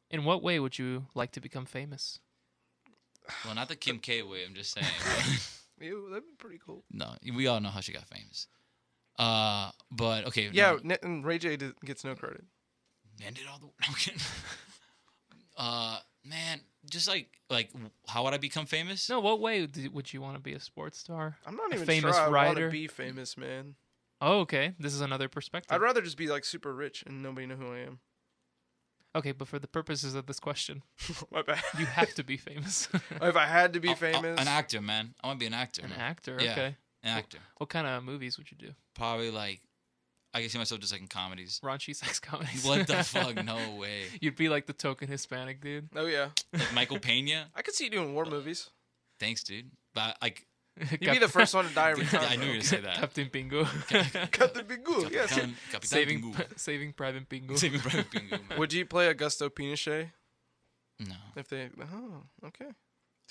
In what way would you like to become famous? Well, not the Kim K way. I'm just saying. Ew, that'd be pretty cool. No, we all know how she got famous. But okay. Yeah, no, and Ray J gets no credit. man did all the. No, I'm kidding. Man, just like how would I become famous? No, what way would you want to be a sports star? I'm not A even famous sure I want writer? to be famous, man. Oh, okay. This is another perspective. I'd rather just be like super rich and nobody know who I am. Okay, but for the purposes of this question, My bad. you have to be famous. If I had to be famous, An actor, man. I want to be an actor. An man. actor, Yeah. okay. An actor. What kind of movies would you do? Probably like, I can see myself just like in comedies. Raunchy sex comedies. What the fuck? No way. You'd be like the token Hispanic dude. oh yeah, Like Michael Pena. I could see you doing war movies. Thanks, dude. But like, You'd be the first one to die every time. I knew you were gonna say that. Captain Pingo. Cut the big good. Yes. Capitan saving Pingu. saving Private Pingo. Saving Private Pingu, man. Would you play Augusto Pinochet No. if they? Oh, okay.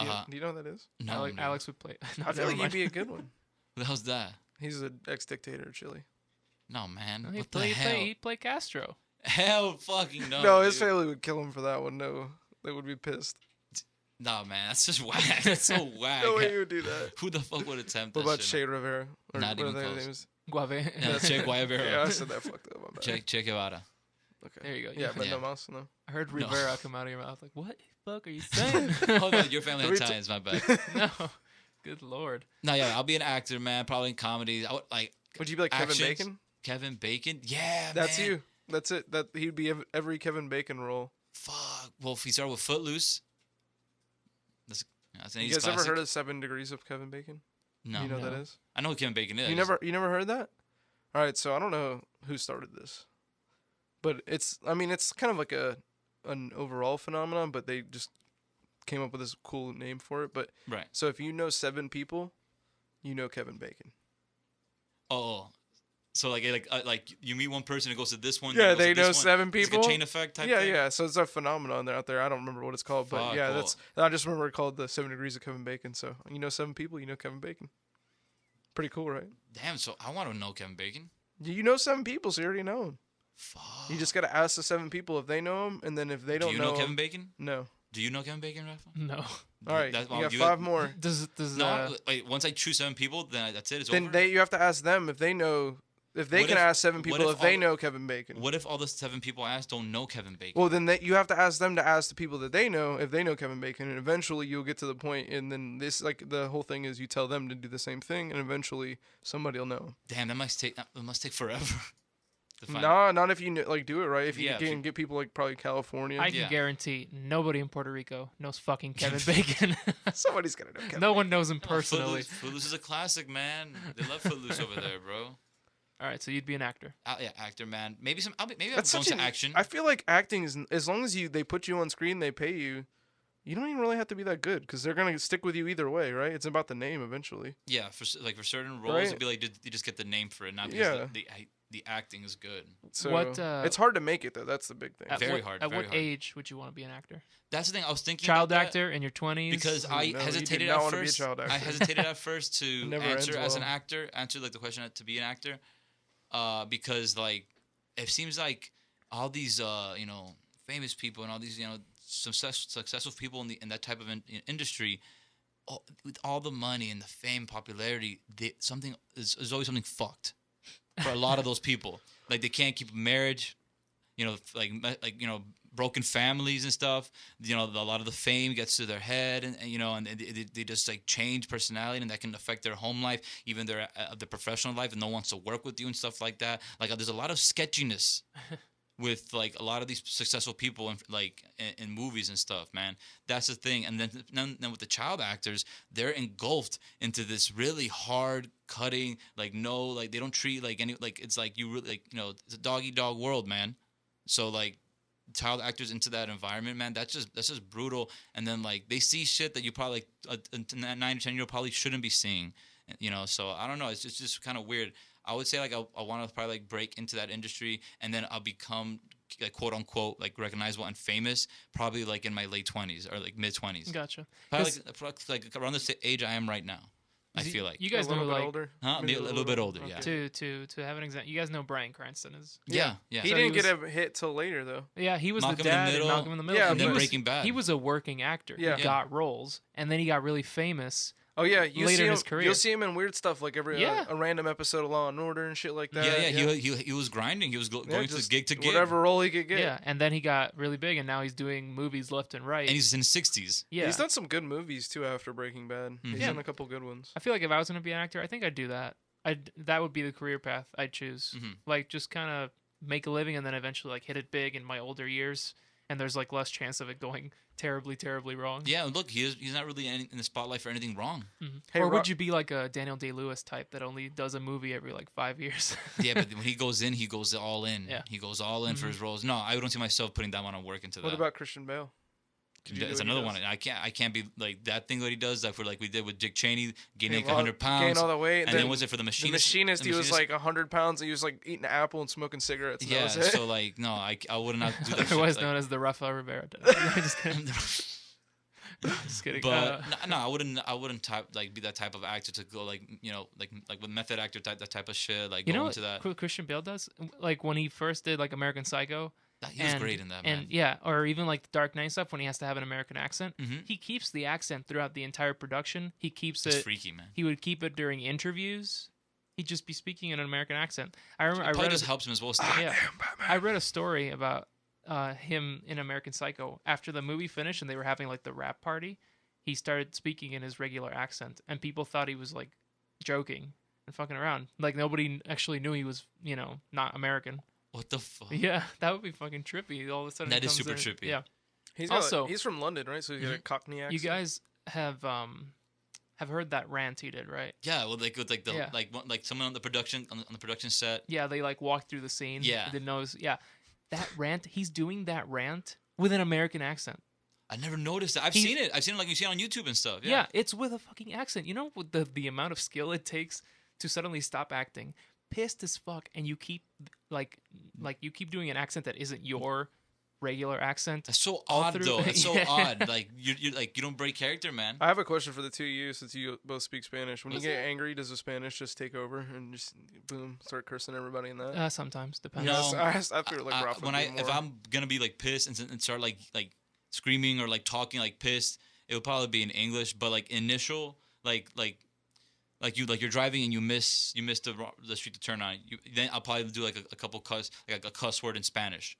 Do you know what that is? No. Alex, no. Alex would play. No, I feel never like mind. you'd be a good one. Who the hell's that? He's an ex-dictator of Chile. No, man. No, What the hell? he'd play Castro. Hell fucking no. No, his dude. family would kill him for that one. No, they would be pissed. No, man. That's just whack. That's so whack. No way you would do that. Who the fuck would attempt What that about shit? Che Rivera? Or Not what even are their close. names? Guave. Yeah, Che Guevara. Yeah, I said that fucked up. My bad. Che Guevara. Okay. There you go. Yeah, but Yeah. no mouse, no. I heard No. Rivera come out of your mouth. Like, what the fuck are you saying? Oh, no, your family had ties. My bad. No. Good lord. No, yeah, I'll be an actor, man. Probably in comedies. I would like. Would you be like Kevin actions. Bacon? Kevin Bacon? Yeah, That's man. you. That's it. That he'd be every Kevin Bacon role. Fuck. Well, if we start with Footloose, that's an 80s You guys classic. ever heard of 7 Degrees of Kevin Bacon? No. You know what No. that is? I know who Kevin Bacon is. You never heard that? All right, so I don't know who started this, but it's kind of like an overall phenomenon, but they just came up with this cool name for it. But Right. so if you know 7 people, you know Kevin Bacon. Oh. So like you meet one person who goes to this one. Yeah, then goes they to know this one. 7 It's people. like a chain effect type Yeah, thing. yeah. So it's a phenomenon out there. I don't remember what it's called, but Fuck, yeah, well- I just remember it called the 7 Degrees of Kevin Bacon. So you know 7 people, you know Kevin Bacon. Pretty cool, right? Damn. So I want to know Kevin Bacon. You know 7 people, so you already know him. Fuck. You just gotta ask the 7 people if they know him, and then if they Do don't you know know Kevin him, Bacon? no. Do you know Kevin Bacon, Rafa? No. All right, That's- you got you 5 more. Does No, like once I choose 7 people, then that's it. It's Then over. you have to ask them if they know. If they What can if- ask 7 what people if if they all- know Kevin Bacon. What if all the 7 people I asked don't know Kevin Bacon? Well, then you have to ask them to ask the people that they know if they know Kevin Bacon, and eventually you'll get to the point, and then the whole thing is you tell them to do the same thing, and eventually somebody will know. Damn, that must take forever. to find. Nah, not if you do it right. If you Yeah, if can you- get people like probably California, I can Yeah. guarantee nobody in Puerto Rico knows fucking Kevin Bacon. somebody's gonna know Kevin. No one knows him No, personally. Footloose is a classic, man. They love Footloose over there, bro. All right, so you'd be an actor. Yeah, actor, man. Maybe I'll That's go into such an, action. I feel like acting is as long as they put you on screen, they pay you. You don't even really have to be that good because they're gonna stick with you either way, right? It's about the name eventually. Yeah, for certain roles, Right? it'd be like you just get the name for it, not Yeah. because the acting is good. So What, it's hard to make it though. That's the big thing. At Very what, hard, At very what hard. age would you want to be an actor? That's the thing. I was thinking Child about that actor in your 20s? because No, I you did hesitated not at wanna be a first. child I actor. hesitated at first to never answer ends as an well. actor, answer like the question to be an actor, because like it seems like all these famous people and all these successful people in that type of industry, with all the money and the fame, popularity, something is always something fucked for a lot of those people. Like they can't keep a marriage, broken families and stuff. A lot of the fame gets to their head, and they just like change personality, and that can affect their home life, even their professional life, and no one wants to work with you and stuff like that. Like there's a lot of sketchiness with like a lot of these successful people in movies and stuff, man. That's the thing. And then with the child actors, they're engulfed into this really hard cutting, they don't treat it's like you really it's a dog eat dog world, man. So like child actors into that environment, man, that's just brutal. And then like they see shit that you probably 9 to 10 year old probably shouldn't be seeing, so I don't know, it's just kind of weird. I would say like I want to probably like break into that industry, and then I'll become like quote unquote like recognizable and famous probably like in my late 20s or like mid 20s. Gotcha. Probably like around the age I am right now. I feel like. You guys a little know bit like older. Huh? Maybe A little bit older, okay. yeah. to have an example. You guys know Bryan Cranston is. Yeah. He So didn't he get a hit till later though. Yeah, he was Malcolm the in the dad in Middle. Malcolm in the Middle. Yeah, And then he was, Breaking Bad. He was a working actor. Yeah. He got roles, and then he got really famous. Oh yeah, you Later see in him, his career. you'll see him in weird stuff like every Yeah. a random episode of Law and Order and shit like that. Yeah. He was grinding. He was going just to gig. whatever role he could get. Yeah, and then he got really big, and now he's doing movies left and right. And he's in his 60s. yeah, He's done some good movies too after Breaking Bad. He's Yeah. done a couple good ones. I feel like if I was gonna be an actor, I think I'd do that. That would be the career path I'd choose. Mhm. Like just kind of make a living, and then eventually like hit it big in my older years. And there's like less chance of it going terribly, terribly wrong. Yeah, look, he's not really in the spotlight for anything wrong. Hey, or Ro- would you be like a Daniel Day-Lewis type that only does a movie every like 5 years? Yeah, but when he goes in, he goes all in. Yeah. He goes all in for his roles. No, I don't see myself putting that amount of work into that. What about Christian Bale? Did you do It's what he another does? one. I can't be like that thing that he does, like for like we did with Dick Cheney, gaining like Gain 100 pounds. Gain all the weight. and then was it for the The machinist? machinist, The he was Machinist? like 100 pounds. And he was like eating an apple and smoking cigarettes. And that Yeah, was it. so like no, I would not do that. shit, Otherwise like- known as the Rafael Rivera. Just kidding. Just kidding. But no, I wouldn't type like be that type of actor to go like like with method actor type that type of shit like you go know into that. what Christian Bale does? Like when he first did like American Psycho. He was great in that, man. And yeah, or even like the Dark Knight stuff when he has to have an American accent. Mhm. He keeps the accent throughout the entire production. He keeps It's it. freaky, man. He would keep it during interviews. He'd just be speaking in an American accent. I remember. It I probably read. just helps him as well. Yeah, I read a story about him in American Psycho. After the movie finished and they were having like the rap party, he started speaking in his regular accent, and people thought he was like joking and fucking around. Like nobody actually knew he was, not American. What the fuck? Yeah, that would be fucking trippy. All of a sudden, That he is comes super in. trippy. Yeah, Also, Also- he's from London, right? So he's got a Cockney accent. you guys have heard that rant he did, right? Yeah, well, like with like the Yeah. like someone on the production on the production set. Yeah, they like walked through the scene. Yeah. Didn't know. Yeah, that rant. He's doing that rant with an American accent. I never noticed that. I've He- seen it. I've seen it like you see it on YouTube and stuff. Yeah, it's with a fucking accent. You know what the amount of skill it takes to suddenly stop acting pissed as fuck, and you keep like you keep doing an accent that isn't your regular accent. That's so all odd through- though. It's so Yeah. odd. Like you like you don't break character, man. I have a question for the two of you since you both speak Spanish. When What's you get that? angry, does the Spanish just take over and just boom start cursing everybody in that? Sometimes depends. No. I feel like Rafa when would be if more- I'm gonna be like pissed and start like screaming or like talking like pissed, it would probably be in English. But like initial like you're driving and you miss the street to turn on. Then I'll probably do like a couple a cuss word in Spanish,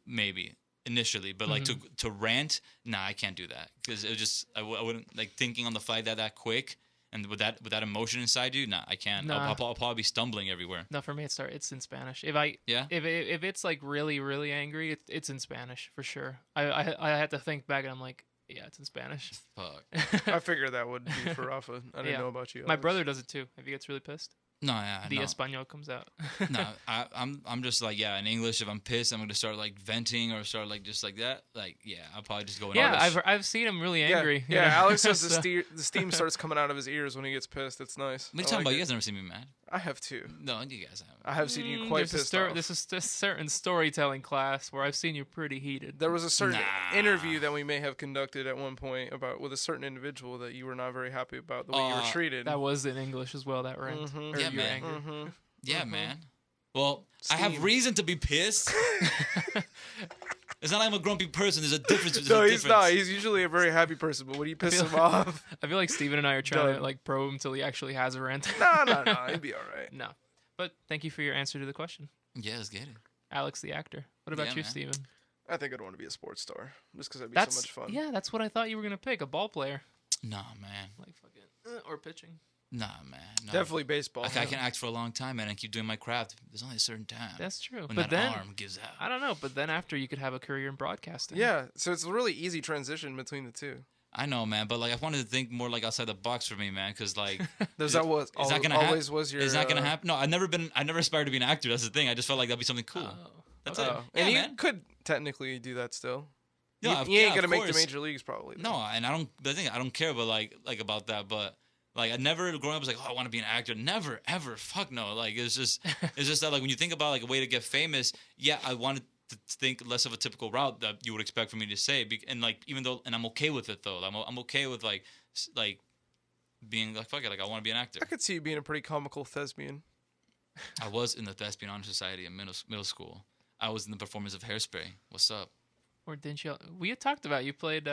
maybe initially. But like to rant, nah, I can't do that because it was just I wouldn't like thinking on the fly that quick. And with that emotion inside you, nah, I can't. Nah. I'll probably be stumbling everywhere. No, for me it's in Spanish. Yeah? If it's like really really angry, it's in Spanish for sure. I had to think back and I'm like, yeah, it's in Spanish. Fuck. I figured that would be for Rafa. I didn't Yeah. know about you. My Alex. brother does it too. If he gets really pissed, No, yeah, the no. Espanol comes out. No, I'm just like, yeah, in English, if I'm pissed, I'm gonna start like venting or start like just like that. Like, yeah, I'll probably just go in Yeah, English. I've seen him really Yeah, angry. yeah. Alex says So- the steam starts coming out of his ears when he gets pissed. It's nice. What are you I talking like about? it. You guys never seen me mad. I have too. No, you guys haven't. I have seen you quite pissed off. This is a certain storytelling class where I've seen you pretty heated. There was a certain Nah. interview that we may have conducted at one point about with a certain individual that you were not very happy about the way you were treated. That was in English as well. That rant. Mhm. Or Yeah, your man. anger. Yeah, man. Well, I have Steam. reason to be pissed. It's not like I'm a grumpy person. There's a difference. There's No, a he's difference. not. He's usually a very happy person, but when you piss feel- him off, I feel like Steven and I are trying to Done. like probe him until he actually has a rant. no, he'd be all right. No. But thank you for your answer to the question. Yeah, let's get it. Alex the actor. What about Yeah, you, man. Steven? I think I'd want to be a sports star just because that'd be That's so much fun. Yeah, that's what I thought you were gonna pick. A ball player. Nah, man. Like fucking or pitching. Nah, man. No. Definitely baseball. I can act for a long time, man, and keep doing my craft. There's only a certain time That's true. when but that then arm gives out. I don't know, but then after you could have a career in broadcasting. Yeah, so it's a really easy transition between the two. I know, man, but like I wanted to think more like outside the box for me, man, because like That was Is that gonna hap- always was your. it's not gonna happen. No, I never aspired to be an actor. That's the thing. I just felt like that'd be something cool. Oh. That's okay. it. And Yeah, you man. could technically do that still. Yeah, you ain't yeah, gonna of make the course. major leagues probably. No, and I don't. The thing I don't care, but like about that, but. Like I never growing up was like, oh, I want to be an actor. Never, ever, fuck no. Like it's just that like when you think about like a way to get famous, yeah, I wanted to think less of a typical route that you would expect for me to say, and like even though, and I'm okay with it though. I'm okay with like being like, fuck it, like I want to be an actor. I could see you being a pretty comical thespian. I was in the Thespian Honor Society in middle school. I was in the performance of Hairspray. What's up? Or didn't you? We had talked about you played.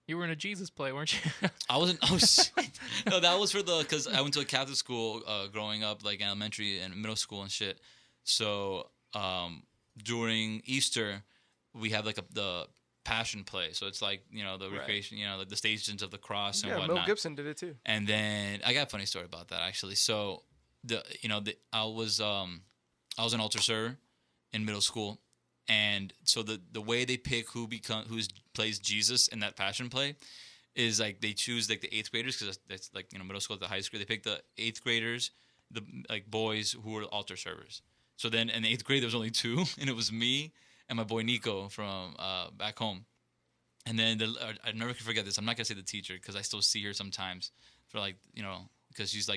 You were in a Jesus play, weren't you? I wasn't. Oh shit! No, that was for because I went to a Catholic school growing up, like elementary and middle school and shit. So during Easter, we have like the Passion play. So it's like the recreation, like the Stations of the Cross and whatnot. Mel Gibson did it too. And then I got a funny story about that actually. So I was an altar server in middle school. And so the way they pick who plays Jesus in that Passion play is like they choose like the 8th graders, because that's like middle school, the high school. They pick the 8th graders, the like boys who were altar servers. So then in the 8th grade there was only 2, and it was me and my boy Nico from back home. And then I never can forget this. I'm not gonna say the teacher because I still see her sometimes for like because she's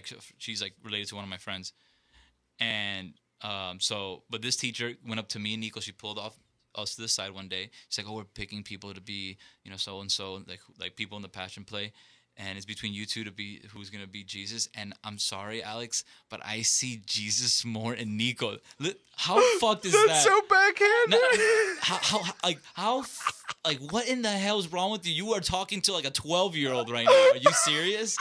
like related to one of my friends. And but this teacher went up to me and Nico. She pulled us to the side one day. She's like, "Oh, we're picking people to be, so and so, like people in the Passion play, and it's between you two to be who's gonna be Jesus." And I'm sorry, Alex, but I see Jesus more in Nico. How fucked is that? That's so backhanded. How what in the hell is wrong with you? You are talking to like a 12-year-old right now. Are you serious?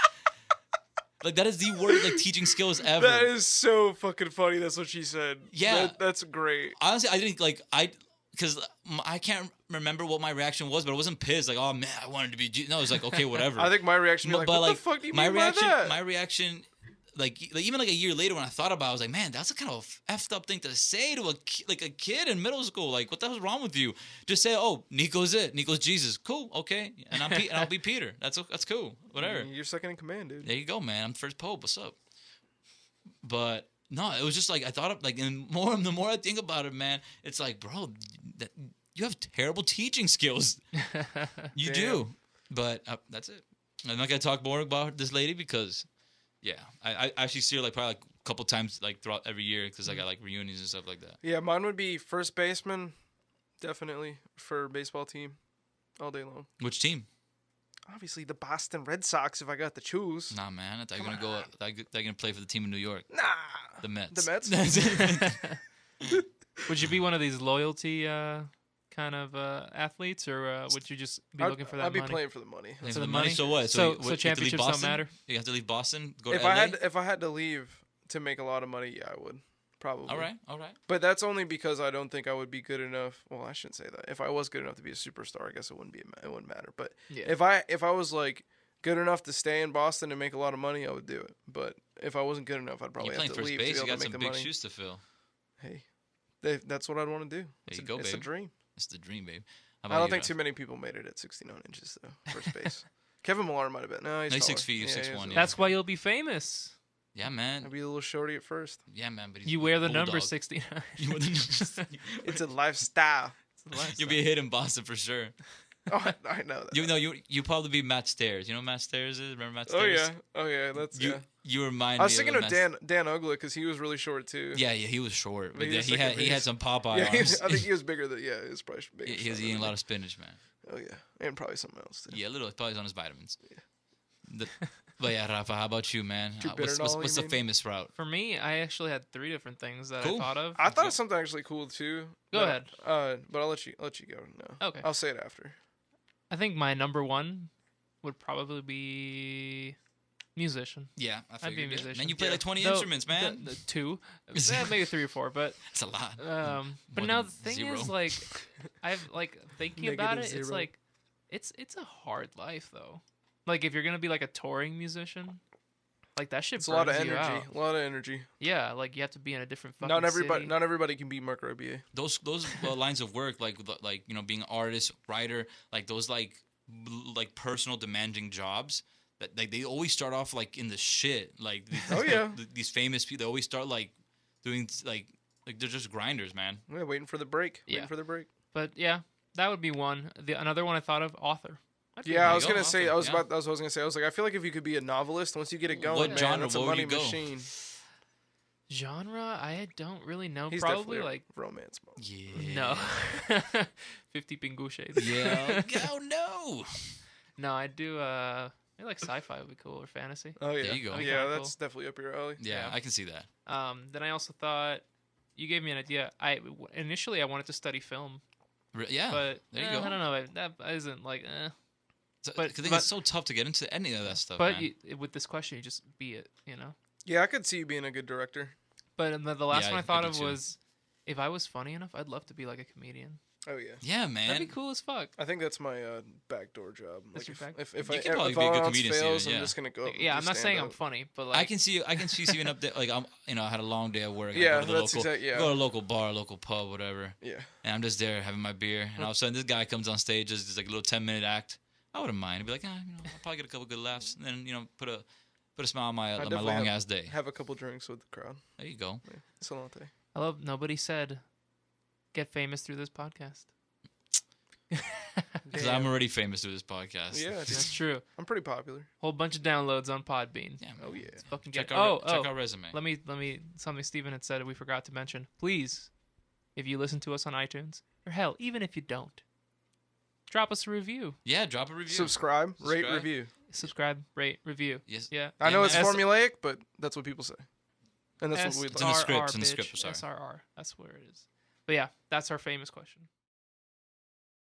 Like, that is the worst, like, teaching skills ever. That is so fucking funny. That's what she said. Yeah. That's great. Honestly, I didn't, because I can't remember what my reaction was, but I wasn't pissed. Like, oh, man, I wanted to be Jesus. No, it was like, okay, whatever. I think my reaction would be like, what the fuck do you mean by that? My reaction, even like a year later when I thought about it, I was like, man, that's a kind of effed up thing to say to a kid in middle school. Like, what the hell's wrong with you? Just say, oh, Nico's it. Nico's Jesus. Cool, okay. And I'll be Peter. That's cool. Whatever. You're second in command, dude. There you go, man. I'm first pope. What's up? But no, it was just like I thought of and the more I think about it, man, it's like, bro, you have terrible teaching skills. You do. But that's it. I'm not gonna talk more about this lady because. Yeah, I actually see her probably a couple times throughout every year because I got reunions and stuff like that. Yeah, mine would be first baseman, definitely for baseball team, all day long. Which team? Obviously the Boston Red Sox if I got to choose. Nah, man, I thought you were gonna go. They're gonna play for the team in New York. Nah, the Mets. The Mets. Would you be one of these loyalty kind of athletes, or would you just be looking for that money? I'd be playing for the money. For the money. So what? So championships don't matter. You have to leave Boston. Go to if LA? If I had to leave to make a lot of money, yeah, I would probably. All right. But that's only because I don't think I would be good enough. Well, I shouldn't say that. If I was good enough to be a superstar, I guess it wouldn't matter. But yeah. if I was good enough to stay in Boston and make a lot of money, I would do it. But if I wasn't good enough, I'd probably have to leave to be able to make the money. You got some big shoes to fill. Hey, that's what I'd want to do. There you go, babe. It's a dream. It's the dream, babe. I don't think too many people made it at 69 inches, though, first base. Kevin Millar might have been. No, he's 6 feet, 6'1". That's why you'll be famous. Yeah, man. I'll be a little shorty at first. Yeah, man. But you wear the number 69. You wear the number. It's a lifestyle. You'll be a hit in Boston for sure. Oh, I know that. You probably be Matt Stairs. You know what Matt Stairs is? Remember Matt Stairs? Oh yeah. That's You remind me. I was thinking of Dan Ugla because he was really short too. Yeah, he was short, but he had some Popeye arms. I think he was bigger than. Yeah, he was probably bigger. He was eating a lot of spinach, man. Oh yeah, and probably something else too. Yeah, a little. Probably on his vitamins. Yeah. But yeah, Rafa, how about you, man? What's the famous route? For me, I actually had 3 different things that I thought of. I thought of something actually cool too. Go ahead. But I'll let you go. No. Okay. I'll say it after. I think my number 1 would probably be musician. Yeah, I'd be a musician. Man, you play 20 instruments, man. The 2, maybe 3 or 4, but it's a lot. But now the thing is, I've thinking about it. Zero. It's a hard life though. If you're gonna be a touring musician, that shit. It's a lot of energy. A lot of energy. Yeah, you have to be in a different fucking city. Not everybody can be Mark Robier. Those lines of work, being an artist, writer, those personal demanding jobs. That they always start off in the shit. These famous people, they always start doing they're just grinders, man. Yeah, waiting for the break. Yeah. Waiting for the break. But yeah, that would be one. Another one I thought of, author. Yeah, I was gonna say. I was gonna say. I was I feel like if you could be a novelist, once you get it going, what genre? That's a money machine. Genre? I don't really know. He's probably romance. Yeah. No. 50 Pinguches. Yeah. Oh no. No, I do. Maybe like sci-fi would be cool or fantasy. Oh yeah, There you go. That'd be yeah, kinda that's definitely up your alley. Yeah, Yeah. I can see that. Then I also thought you gave me an idea. Initially I wanted to study film, Yeah, but there you go. I don't know. That isn't like. I think it's so tough to get into any of that stuff. But man. with this question, you just be it. You know. Yeah, I could see you being a good director. But the last Yeah, one I I thought do of too. was, if I was funny enough, I'd love to be like a comedian. Oh yeah, Yeah, man. That'd be cool as fuck. I think that's my backdoor job. That's Like your back- if You I could probably if be a all good else comedian, fails, Steven, I'm yeah. just gonna go. Up and Yeah, do I'm not saying I'm stand-up. funny, but like I can see even up there. Like I had a long day at work. Yeah, I go to the that's local, exact- yeah. go to a local bar, local pub, whatever. Yeah, And I'm just there having my beer, and all of a sudden this guy comes on stage, does just like a little 10-minute act. I wouldn't mind. I'd be like, I'll probably get a couple good laughs, and then put a smile on my definitely long ass day. have a couple drinks with the crowd. There you go. Yeah. Salante. I love. Nobody said, get famous through this podcast. Because I'm already famous through this podcast. Yeah, dude. That's true. I'm pretty popular. Whole bunch of downloads on Podbean. Yeah. Oh yeah. Let's fucking Check get. our check our resume. Let me. Something Steven had said we forgot to mention. Please, if you listen to us on iTunes, or hell, even if you don't, drop us a review. Yeah, drop a review. Subscribe, rate, Subscribe. review. Subscribe, rate, review. Yes. Yeah. I know Yeah, it's man. formulaic, but that's what people say, and that's what we It's in the like. script, SRR, it's in the bitch. script, I'm sorry. SRR. That's where it is. But yeah, that's our famous question.